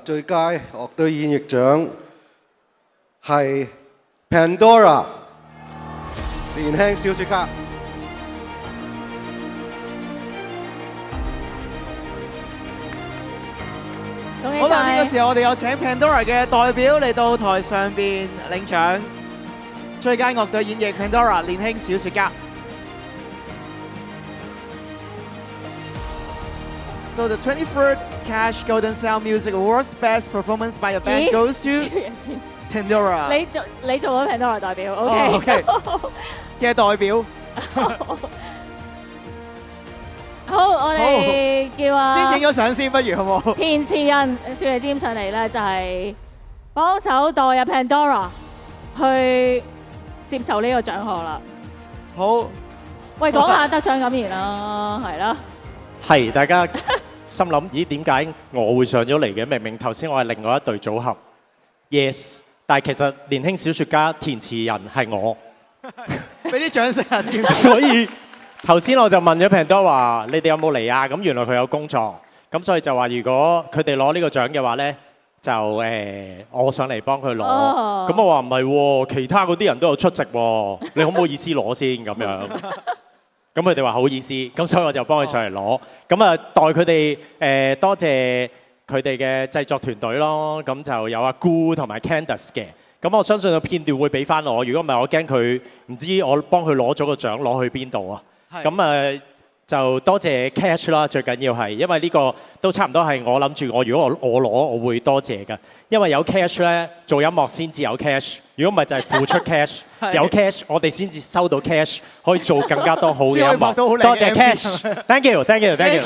最佳樂隊演繹獎係 Pandora 年輕小說家。好啦，呢個時候我哋有請 Pandora 嘅代表嚟到台上邊領獎。最佳樂隊演繹 Pandora 年輕小說家。So the 23rd Cash Golden Sound Music Awards Best Performance by a Band goes to Pandora。你做咗 Pandora 代表 ，OK 嘅代表。好，我哋叫先影咗相先，不如好冇？填詞人小野尖上嚟咧，就係幫手代入 Pandora 去接受呢個獎項啦。好，喂，講下得獎感言啦，係啦。係，大家心諗，咦，點解我會上咗嚟嘅？明明頭先我係另外一隊組合 ，yes， 但係其實年輕小說家填詞人係我。俾啲掌聲啊！所以頭先我就問咗 Pandora， 你哋有冇嚟啊？咁原來佢有工作，咁所以就話如果佢哋攞呢個獎嘅話咧，就我上嚟幫佢攞。咁我話唔係喎，其他嗰啲人都有出席喎，你可唔好意思攞先咁樣？咁佢哋話好意思，咁所以我就幫佢上嚟攞。咁啊，代佢哋多謝佢哋嘅製作團隊咯。咁就有阿姑同埋 Candice 嘅。咁我相信個片段會俾翻我。如果唔係，我驚佢唔知我幫佢攞咗個獎攞去邊度啊。咁就多謝 Cash 啦，最緊要係，因為呢個都差唔多係我諗住如果我攞，我會多謝㗎。因為有 Cash 咧，做音樂先至有 Cash。如果唔係就係付出 Cash， 有 Cash 我哋先至收到 Cash， 可以做更加多好嘅音樂。多謝 Cash，Thank you，Thank you，Thank you。